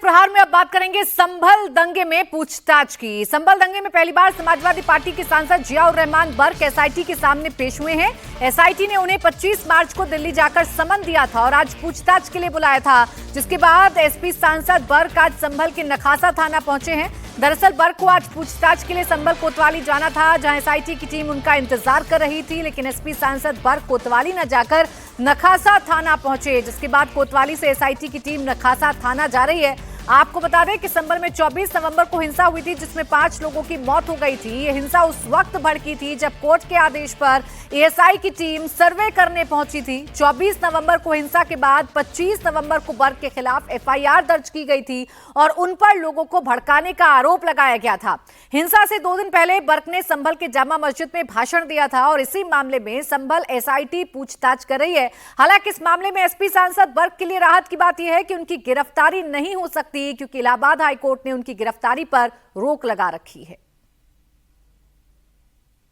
प्रहार में अब बात करेंगे संभल दंगे में पूछताछ की। संभल दंगे में पहली बार समाजवादी पार्टी के सांसद जियाउर रहमान बर्क एसआईटी के सामने पेश हुए हैं। एसआईटी ने उन्हें 25 मार्च को दिल्ली जाकर समन दिया था और आज पूछताछ के लिए बुलाया था, जिसके बाद एसपी सांसद बर्क आज संभल के नखासा थाना पहुंचे हैं। दरअसल बर्क को आज पूछताछ के लिए संभल कोतवाली जाना था, जहां एसआईटी की टीम उनका इंतजार कर रही थी, लेकिन एसपी सांसद बर्क कोतवाली न जाकर नखासा थाना पहुंचे, जिसके बाद कोतवाली से एसआईटी की टीम नखासा थाना जा रही है। आपको बता दें कि संभल में 24 नवंबर को हिंसा हुई थी, जिसमें 5 लोगों की मौत हो गई थी। ये हिंसा उस वक्त भड़की थी जब कोर्ट के आदेश पर एएसआई की टीम सर्वे करने पहुंची थी। 24 नवंबर को हिंसा के बाद 25 नवंबर को बर्क के खिलाफ एफआईआर दर्ज की गई थी और उन पर लोगों को भड़काने का आरोप लगाया गया था। हिंसा से 2 दिन पहले बर्क ने संभल के जामा मस्जिद में भाषण दिया था और इसी मामले में संभल एसआईटी पूछताछ कर रही है। हालांकि इस मामले में एसपी सांसद बर्क के लिए राहत की बात यह है कि उनकी गिरफ्तारी नहीं हो सकती, क्योंकि इलाहाबाद हाईकोर्ट ने उनकी गिरफ्तारी पर रोक लगा रखी है।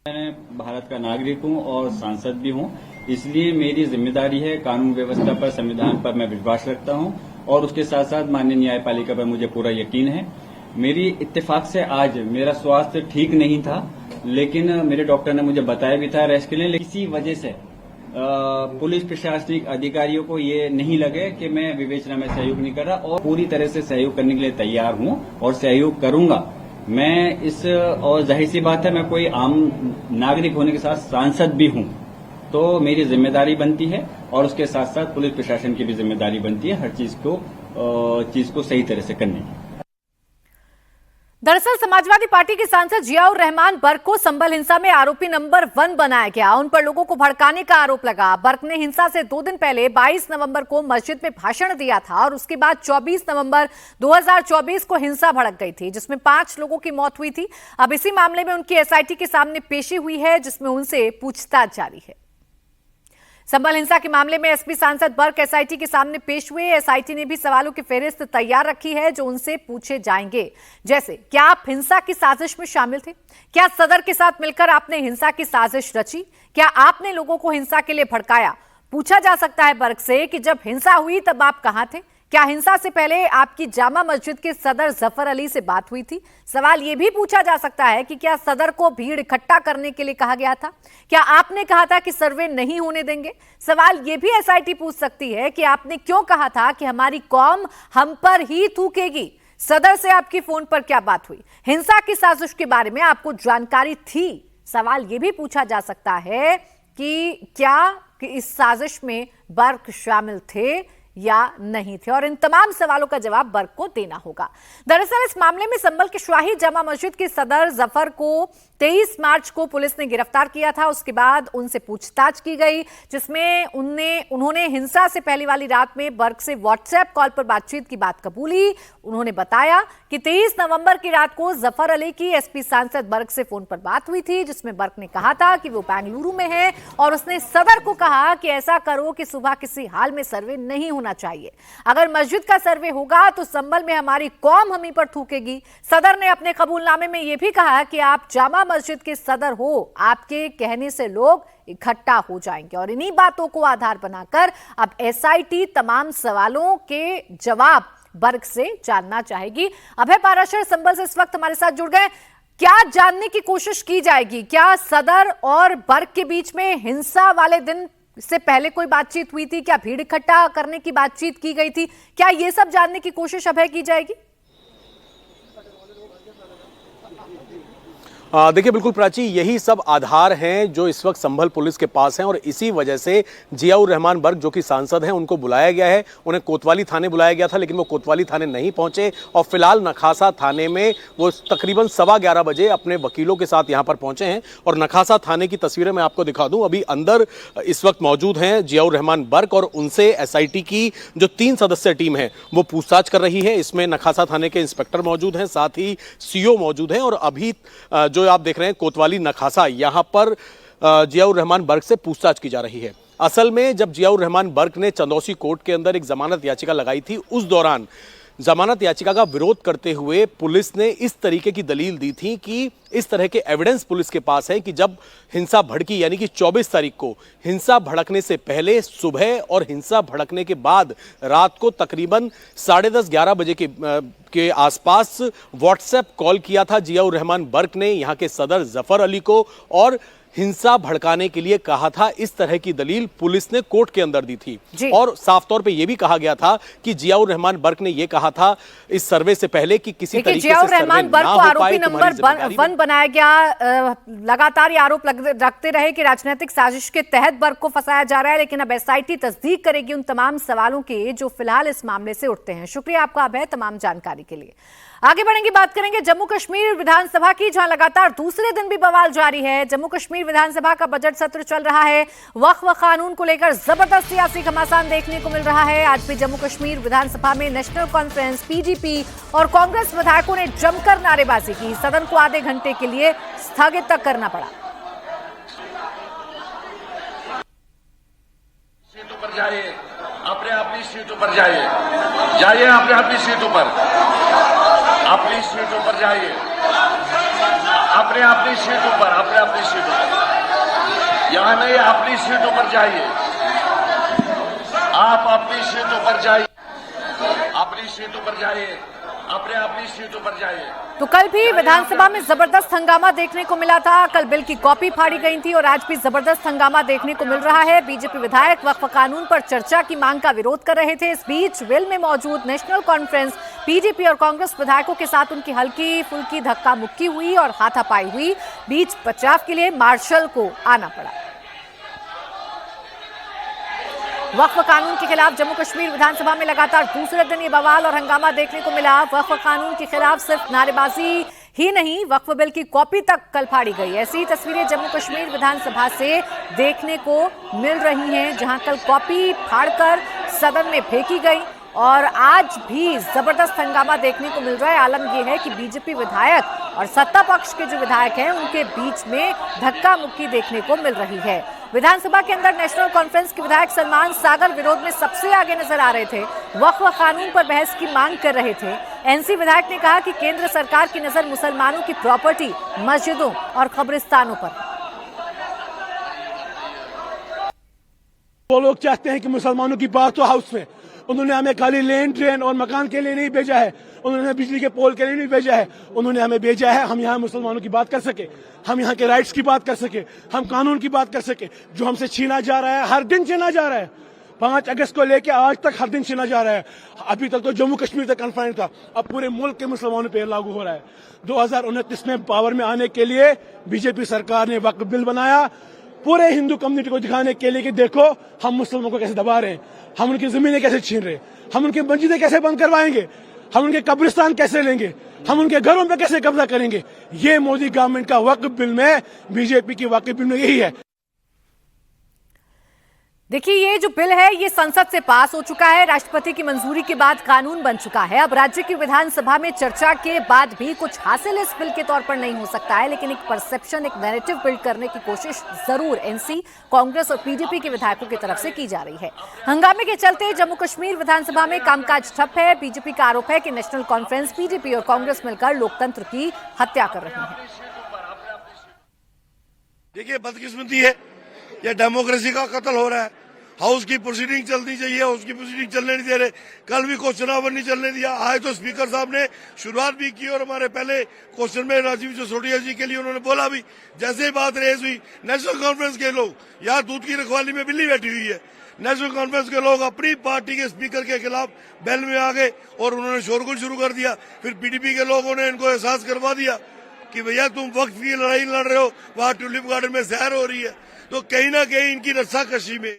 मैं भारत का नागरिक हूं और सांसद भी हूं, इसलिए मेरी जिम्मेदारी है कानून व्यवस्था पर, संविधान पर मैं विश्वास रखता हूं और उसके साथ साथ माननीय न्यायपालिका पर मुझे पूरा यकीन है। मेरी इत्तेफाक से आज मेरा स्वास्थ्य ठीक नहीं था, लेकिन मेरे डॉक्टर ने मुझे बताया भी था रेस्ट के लिए, लेकिन इसी वजह से पुलिस प्रशासनिक अधिकारियों को ये नहीं लगे कि मैं विवेचना में सहयोग नहीं कर रहा और पूरी तरह से सहयोग करने के लिए तैयार हूं और सहयोग करूंगा मैं। इस और जाहिर सी बात है, मैं कोई आम नागरिक होने के साथ सांसद भी हूं, तो मेरी जिम्मेदारी बनती है और उसके साथ साथ पुलिस प्रशासन की भी जिम्मेदारी बनती है हर चीज को सही तरह से करने की। दरअसल समाजवादी पार्टी के सांसद जियाउर रहमान बर्क को संभल हिंसा में आरोपी नंबर 1 बनाया गया। उन पर लोगों को भड़काने का आरोप लगा। बर्क ने हिंसा से 2 दिन पहले 22 नवंबर को मस्जिद में भाषण दिया था और उसके बाद 24 नवंबर 2024 को हिंसा भड़क गई थी, जिसमें 5 लोगों की मौत हुई थी। अब इसी मामले में उनकी एसआईटी के सामने पेशी हुई है, जिसमें उनसे पूछताछ जारी है। संभल हिंसा के मामले में एसपी सांसद बर्क एसआईटी के सामने पेश हुए। एसआईटी ने भी सवालों की फेहरिस्त तैयार रखी है जो उनसे पूछे जाएंगे, जैसे क्या आप हिंसा की साजिश में शामिल थे? क्या सदर के साथ मिलकर आपने हिंसा की साजिश रची? क्या आपने लोगों को हिंसा के लिए भड़काया? पूछा जा सकता है बर्क से कि जब हिंसा हुई तब आप कहां थे? क्या हिंसा से पहले आपकी जामा मस्जिद के सदर जफर अली से बात हुई थी? सवाल यह भी पूछा जा सकता है कि क्या सदर को भीड़ इकट्ठा करने के लिए कहा गया था? क्या आपने कहा था कि सर्वे नहीं होने देंगे? सवाल यह भी एसआईटी पूछ सकती है कि आपने क्यों कहा था कि हमारी कौम हम पर ही थूकेगी? सदर से आपकी फोन पर क्या बात हुई? हिंसा की साजिश के बारे में आपको जानकारी थी? सवाल यह भी पूछा जा सकता है कि क्या इस साजिश में बर्क शामिल थे या नहीं थे, और इन तमाम सवालों का जवाब बर्क को देना होगा। दरअसल इस मामले में संभल के शाही जामा मस्जिद के सदर जफर को 23 मार्च को पुलिस ने गिरफ्तार किया था। उसके बाद उनसे पूछताछ की गई, जिसमें उन्होंने हिंसा से पहली वाली रात में बर्क से व्हाट्सएप कॉल पर बातचीत की बात कबूली। उन्होंने बताया कि 23 नवंबर की रात को जफर अली की एसपी सांसद बर्क से फोन पर बात हुई थी, जिसमें बर्क ने कहा था कि वो बेंगलुरु में है और उसने सदर को कहा कि ऐसा करो कि सुबह किसी हाल में सर्वे नहीं होना चाहिए। अगर मस्जिद का सर्वे होगा तो संभल में हमारी कौम हम ही पर थूकेगी। सदर ने अपने कबूलनामे में यह भी कहा कि आप जामा मस्जिद के सदर हो, आपके कहने से लोग इकट्ठा हो जाएंगे। और इन्हीं बातों को आधार बनाकर अब एसआईटी तमाम सवालों के जवाब बर्क से जानना चाहेगी। अभय पाराशर संभल से इस वक्त हमारे साथ जुड़ गए। क्या जानने की कोशिश की जाएगी? क्या सदर और बर्क के बीच में हिंसा वाले दिन से पहले कोई बातचीत हुई थी? क्या भीड़ इकट्ठा करने की बातचीत की गई थी? क्या ये सब जानने की कोशिश अभय की जाएगी? देखिए बिल्कुल प्राची, यही सब आधार हैं जो इस वक्त संभल पुलिस के पास हैं और इसी वजह से जियाउर रहमान बर्क जो कि सांसद हैं उनको बुलाया गया है। उन्हें कोतवाली थाने बुलाया गया था, लेकिन वो कोतवाली थाने नहीं पहुंचे और फिलहाल नखासा थाने में वो तकरीबन 11:15 बजे अपने वकीलों के साथ यहाँ पर पहुंचे हैं। और नखासा थाने की तस्वीरें मैं आपको दिखा दूं। अभी अंदर इस वक्त मौजूद हैं जियाउर रहमान बर्क और उनसे एसआईटी की जो 3 सदस्यीय टीम है वो पूछताछ कर रही है। इसमें नखासा थाने के इंस्पेक्टर मौजूद हैं, साथ ही सीओ मौजूद हैं और अभी जो आप देख रहे हैं कोतवाली नखासा, यहां पर जियाउर रहमान बर्क से पूछताछ की जा रही है। असल में जब जियाउर रहमान बर्क ने चंदौसी कोर्ट के अंदर एक जमानत याचिका लगाई थी, उस दौरान जमानत याचिका का विरोध करते हुए पुलिस ने इस तरीके की दलील दी थी कि इस तरह के एविडेंस पुलिस के पास है कि जब हिंसा भड़की यानी कि 24 तारीख को हिंसा भड़कने से पहले सुबह और हिंसा भड़कने के बाद रात को तकरीबन 10:30-11 बजे के आसपास व्हाट्सएप कॉल किया था जियाउर रहमान बर्क ने यहां के सदर जफर अली को और हिंसा भड़काने के लिए कहा था। इस तरह की दलील पुलिस ने कोर्ट के अंदर दी थी और साफ तौर पे यह भी कहा गया था कि जियाउर रहमान बर्क ने यह कहा था इस सर्वे से पहले कि किसी तरीके से जियाउर रहमान बर्क को आरोपी नंबर 1 बनाया गया। लगातार ये आरोप रखते रहे कि राजनीतिक साजिश के तहत बर्क को फंसाया जा रहा है, लेकिन अब एसआईटी तस्दीक करेगी उन तमाम सवालों के जो फिलहाल इस मामले से उठते हैं। शुक्रिया आपका अभय तमाम जानकारी के लिए। आगे बढ़ेंगे, बात करेंगे जम्मू कश्मीर विधानसभा की, जहां लगातार दूसरे दिन भी बवाल जारी है। जम्मू कश्मीर विधानसभा का बजट सत्र चल रहा है। वक्फ कानून को लेकर जबरदस्त सियासी घमासान देखने को मिल रहा है। आज भी जम्मू कश्मीर विधानसभा में नेशनल कॉन्फ्रेंस, पीडीपी और कांग्रेस विधायकों ने जमकर नारेबाजी की। सदन को आधे घंटे के लिए स्थगित तक करना पड़ा। सीटों पर जाइए, अपने अपनी सीटों पर जाइए, अपने अपनी सीटों पर, अपनी सीटों पर जाइए, अपने अपनी सीटों पर, अपने अपनी सीटों पर, यहां नहीं, अपनी सीटों पर जाइए, आप अपनी सीटों पर जाइए, अपनी सीटों पर जाइए, अपने अपनी सीटों पर जाइए। तो कल भी विधानसभा में जबरदस्त हंगामा देखने को मिला था। कल बिल की कॉपी फाड़ी गई थी और आज भी जबरदस्त हंगामा देखने को मिल रहा है। बीजेपी विधायक वक्फ कानून पर चर्चा की मांग का विरोध कर रहे थे। इस बीच वेल में मौजूद नेशनल कॉन्फ्रेंस, पीडीपी और कांग्रेस विधायकों के साथ उनकी हल्की फुल्की धक्का मुक्की हुई और हाथापाई हुई। बीच बचाव के लिए मार्शल को आना पड़ा। वक्फ कानून के खिलाफ जम्मू कश्मीर विधानसभा में लगातार दूसरे दिन ये बवाल और हंगामा देखने को मिला। वक्फ कानून के खिलाफ सिर्फ नारेबाजी ही नहीं, वक्फ बिल की कॉपी तक कल फाड़ी गई। ऐसी तस्वीरें जम्मू कश्मीर विधानसभा से देखने को मिल रही हैं, जहां कल कॉपी फाड़कर सदन में फेंकी गई और आज भी जबरदस्त हंगामा देखने को मिल रहा है। आलम यह है कि बीजेपी विधायक और सत्ता पक्ष के जो विधायक हैं उनके बीच में धक्का मुक्की देखने को मिल रही है। विधानसभा के अंदर नेशनल कॉन्फ्रेंस के विधायक सलमान सागर विरोध में सबसे आगे नजर आ रहे थे। वक्फ कानून पर बहस की मांग कर रहे थे। एनसी विधायक ने कहा कि केंद्र सरकार की नजर मुसलमानों की प्रॉपर्टी, मस्जिदों और कब्रिस्तानों पर। वो लोग चाहते हैं कि मुसलमानों की बात तो हाउस में, उन्होंने हमें खाली लेन, ट्रेन और मकान के लिए नहीं भेजा है, उन्होंने बिजली के पोल के लिए नहीं भेजा है, उन्होंने हमें भेजा है हम यहाँ मुसलमानों की बात कर सके, हम यहाँ के राइट्स की बात कर सके, हम कानून की बात कर सके। जो हमसे छीना जा रहा है, हर दिन छीना जा रहा है। 5 अगस्त को लेकर आज तक हर दिन छीना जा रहा है। अभी तक तो जम्मू कश्मीर तक कन्फाइंड था, अब पूरे मुल्क के मुसलमानों पर लागू हो रहा है। 2029 में पावर में आने के लिए बीजेपी सरकार ने वक्फ बिल बनाया, पूरे हिंदू कम्युनिटी को दिखाने के लिए कि देखो हम मुसलमानों को कैसे दबा रहे हैं, हम उनकी जमीनें कैसे छीन रहे हैं, हम उनकी मस्जिदें कैसे बंद करवाएंगे, हम उनके कब्रिस्तान कैसे लेंगे, हम उनके घरों पे कैसे कब्जा करेंगे। ये मोदी गवर्नमेंट का वक्फ बिल में, बीजेपी की वक्फ बिल में यही है। देखिए, ये जो बिल है ये संसद से पास हो चुका है, राष्ट्रपति की मंजूरी के बाद कानून बन चुका है। अब राज्य की विधानसभा में चर्चा के बाद भी कुछ हासिल इस बिल के तौर पर नहीं हो सकता है, लेकिन एक परसेप्शन, एक नैरेटिव बिल्ड करने की कोशिश जरूर एनसी, कांग्रेस और पीडीपी के विधायकों की तरफ से की जा रही है। हंगामे के चलते जम्मू कश्मीर विधानसभा में कामकाज ठप है। बीजेपी का आरोप है कि नेशनल कॉन्फ्रेंस, पीडीपी और कांग्रेस मिलकर लोकतंत्र की हत्या कर रही है। देखिए, बदकिस्मती है, यह डेमोक्रेसी का कत्ल हो रहा है। हाउस की प्रोसीडिंग चलनी चाहिए, हाउस की प्रोसीडिंग चलने नहीं दे रहे। कल भी क्वेश्चन आवर नहीं चलने दिया। आज तो स्पीकर साहब ने शुरुआत भी की और हमारे पहले क्वेश्चन में राजीव सिसोदिया जी के लिए उन्होंने बोला भी, जैसे ही बात रेज हुई, नेशनल कॉन्फ्रेंस के लोग, यहाँ दूध की रखवाली में बिल्ली बैठी हुई है, नेशनल कॉन्फ्रेंस के लोग अपनी पार्टी के स्पीकर के खिलाफ बैल में आ गए और उन्होंने शोरगुल शुरू कर दिया। फिर पीडीपी के लोगों ने इनको एहसास करवा दिया कि भैया तुम वक्त की लड़ाई लड़ रहे हो, वहां ट्यूलिप गार्डन में जहर हो रही है। तो कहीं ना कहीं इनकी रस्साकशी में।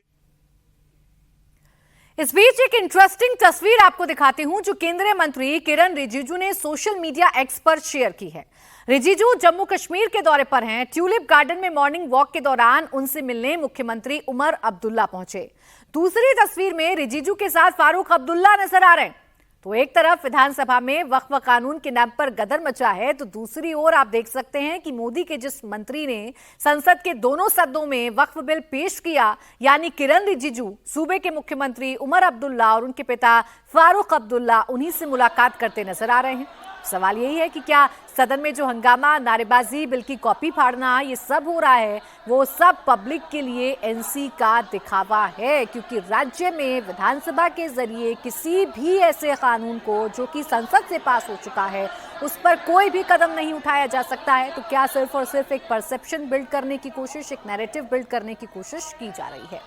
इस बीच एक इंटरेस्टिंग तस्वीर आपको दिखाती हूं जो केंद्रीय मंत्री किरण रिजिजू ने सोशल मीडिया एक्स पर शेयर की है। रिजिजू जम्मू कश्मीर के दौरे पर हैं। ट्यूलिप गार्डन में मॉर्निंग वॉक के दौरान उनसे मिलने मुख्यमंत्री उमर अब्दुल्ला पहुंचे। दूसरी तस्वीर में रिजिजू के साथ फारूक अब्दुल्ला नजर आ रहे हैं। तो एक तरफ विधानसभा में वक्फ कानून के नाम पर गदर मचा है, तो दूसरी ओर आप देख सकते हैं कि मोदी के जिस मंत्री ने संसद के दोनों सदनों में वक्फ बिल पेश किया, यानी किरण रिजिजू, सूबे के मुख्यमंत्री उमर अब्दुल्ला और उनके पिता फारूक अब्दुल्ला उन्हीं से मुलाकात करते नजर आ रहे हैं। सवाल यही है कि क्या सदन में जो हंगामा, नारेबाजी, बिल की कॉपी फाड़ना, ये सब हो रहा है, वो सब पब्लिक के लिए एनसी का दिखावा है, क्योंकि राज्य में विधानसभा के जरिए किसी भी ऐसे कानून को जो कि संसद से पास हो चुका है उस पर कोई भी कदम नहीं उठाया जा सकता है। तो क्या सिर्फ और सिर्फ एक परसेप्शन बिल्ड करने की कोशिश, एक नैरेटिव बिल्ड करने की कोशिश की जा रही है।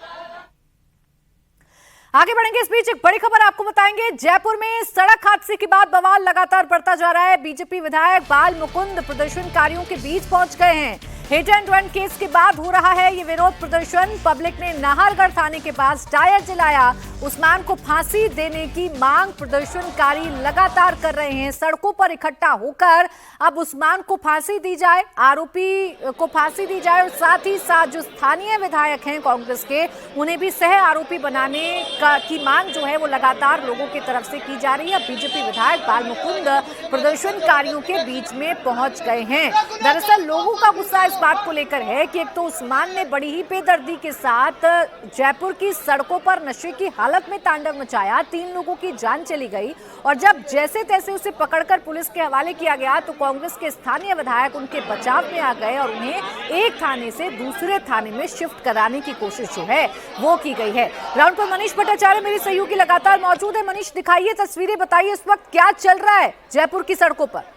आगे बढ़ेंगे, इस बीच एक बड़ी खबर आपको बताएंगे। जयपुर में सड़क हादसे के बाद बवाल लगातार बढ़ता जा रहा है। बीजेपी विधायक बाल मुकुंद प्रदर्शनकारियों के बीच पहुंच गए हैं। हिट एंड रन केस के बाद हो रहा है ये विरोध प्रदर्शन। पब्लिक ने नाहरगढ़ थाने के पास टायर जलाया। उस्मान को फांसी देने की मांग प्रदर्शनकारी लगातार कर रहे हैं। सड़कों पर इकट्ठा होकर अब उस्मान को फांसी दी जाए, आरोपी को फांसी दी जाए और साथ ही साथ जो स्थानीय विधायक हैं कांग्रेस के, उन्हें भी सह आरोपी बनाने की मांग जो है वो लगातार लोगों की तरफ से की जा रही है। बीजेपी विधायक बाल मुकुंद प्रदर्शनकारियों के बीच में पहुंच गए हैं। दरअसल लोगों का गुस्सा इस बात को लेकर है कि एक तो उस्मान ने बड़ी ही बेदर्दी के साथ जयपुर की सड़कों पर नशे की हालत में तांडव मचाया, 3 लोगों की जान चली गई और जब जैसे तैसे उसे पकड़कर पुलिस के हवाले किया गया तो कांग्रेस के स्थानीय विधायक उनके बचाव में आ गए और उन्हें एक थाने से दूसरे थाने में शिफ्ट कराने की कोशिश जो है वो की गई है। ग्राउंड पर मनीष भट्टाचार्य मेरे सहयोगी लगातार मौजूद है। मनीष, दिखाइए तस्वीरें, बताइए इस वक्त क्या चल रहा है जयपुर की सड़कों पर।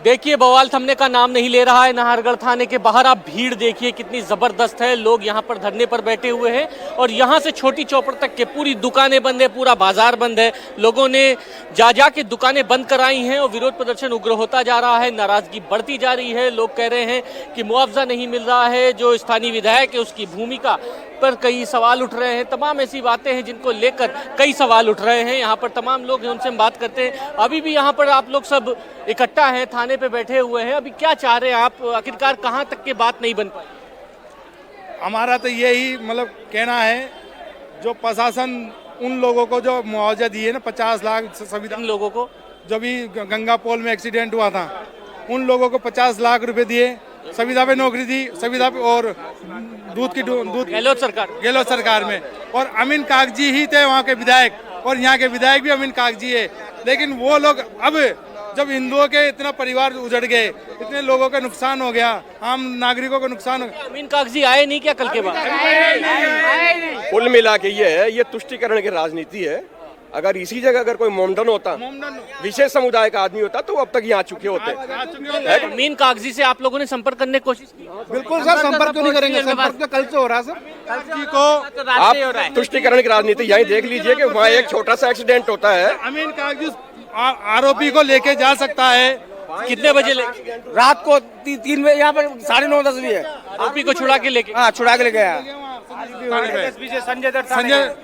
देखिए, बवाल थमने का नाम नहीं ले रहा है। नाहरगढ़ थाने के बाहर आप भीड़ देखिए कितनी जबरदस्त है। लोग यहाँ पर धरने पर बैठे हुए हैं और यहाँ से छोटी चौपड़ तक के पूरी दुकानें बंद है, पूरा बाजार बंद है। लोगों ने जा के दुकानें बंद कराई हैं और विरोध प्रदर्शन उग्र होता जा रहा है। नाराजगी बढ़ती जा रही है। लोग कह रहे हैं कि मुआवजा नहीं मिल रहा है, जो स्थानीय विधायक है उसकी भूमिका पर कई सवाल उठ रहे हैं। तमाम ऐसी बातें हैं जिनको लेकर कई सवाल उठ रहे हैं। यहाँ पर तमाम लोग हैं, उनसे हम बात करते हैं। अभी भी यहाँ पर आप लोग सब इकट्ठा हैं, थाने पे बैठे हुए हैं। अभी क्या चाह रहे हैं आप? आखिरकार कहाँ तक के बात नहीं बन पाई? हमारा तो यही मतलब कहना है, जो प्रशासन उन लोगों को जो मुआवजा दिए ना 50 लाख संविधान लोगों को, जो भी गंगा पोल में एक्सीडेंट हुआ था उन लोगों को 50 लाख रुपए दिए, संविधा पे नौकरी दी, संविधा पे और दूध गहलोत सरकार में। और अमीन कागजी ही थे वहाँ के विधायक और यहाँ के विधायक भी अमीन कागजी है। लेकिन वो लोग अब जब हिंदुओं के इतना परिवार उजड़ गए, इतने लोगों का नुकसान हो गया, आम नागरिकों का नुकसान हो गया। अमीन कागजी आए नहीं क्या कल के बाद? कुल मिला के ये तुष्टिकरण की राजनीति है। अगर इसी जगह अगर कोई मोमडन होता, विशेष समुदाय का आदमी होता तो अब तक यहाँ चुके होते। अमीन कागजी से आप लोगों ने संपर्क करने की कोशिश की? बिल्कुल सर, संपर्क क्यों नहीं करेंगे? संपर्क तो कल से हो रहा है सर। को आप तुष्टिकरण की राजनीति यही देख लीजिए कि वहाँ एक छोटा सा एक्सीडेंट होता है, अमीन कागजी आरोपी को लेके जा सकता है। कितने बजे? रात को 3 बजे, यहाँ पर 9:30 भी है। आरोपी को छुड़ा के लेके? हाँ, छुड़ा के लेके आया।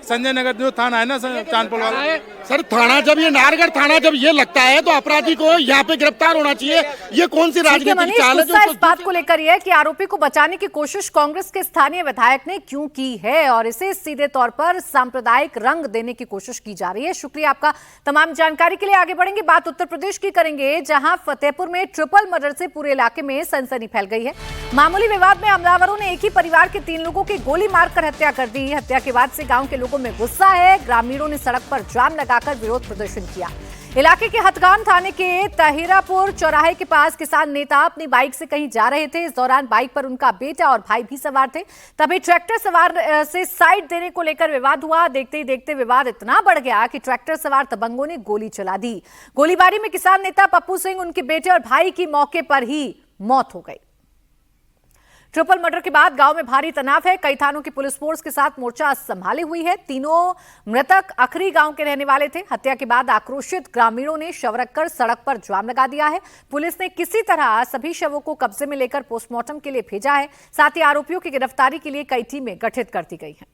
संजय नगर जो थाना है ना चांदपुर वाला सर, थाना जब ये नाहरगढ़ थाना जब ये लगता है तो अपराधी को यहाँ पे गिरफ्तार होना चाहिए। ये कौन सी राजनीतिक चाल है? इस बात को लेकर यह कि आरोपी को बचाने की कोशिश कांग्रेस के स्थानीय विधायक ने क्यों की है और इसे सीधे तौर पर सांप्रदायिक रंग देने की कोशिश की जा रही है। शुक्रिया आपका तमाम जानकारी के लिए। आगे बढ़ेंगे, बात उत्तर प्रदेश की करेंगे, जहां फतेहपुर में ट्रिपल मर्डर से पूरे इलाके में सनसनी फैल गई है। मामूली विवाद में हमलावरों ने एक ही परिवार के 3 लोगों की गोली मारकर हत्या कर दी। हत्या के बाद से गांव के लोगों में गुस्सा है। ग्रामीणों ने सड़क पर जाम लगाकर विरोध प्रदर्शन किया। इलाके के हथगान थाने के तहिरापुर चौराहे के पास किसान नेता अपनी बाइक से कहीं जा रहे थे। इस दौरान बाइक पर उनका बेटा और भाई भी सवार थे। तभी ट्रैक्टर सवार से साइड देने को लेकर विवाद हुआ। देखते ही देखते विवाद इतना बढ़ गया कि ट्रैक्टर सवार दबंगों ने गोली चला दी। गोलीबारी में किसान नेता पप्पू सिंह, उनके बेटे और भाई की मौके पर ही मौत हो गई। ट्रिपल मर्डर के बाद गांव में भारी तनाव है। कई थानों की पुलिस फोर्स के साथ मोर्चा संभाले हुई है। तीनों मृतक अखरी गांव के रहने वाले थे। हत्या के बाद आक्रोशित ग्रामीणों ने शव रखकर सड़क पर जाम लगा दिया है। पुलिस ने किसी तरह सभी शवों को कब्जे में लेकर पोस्टमार्टम के लिए भेजा है। साथ ही आरोपियों की गिरफ्तारी के लिए कई टीमें गठित कर दी गई हैं।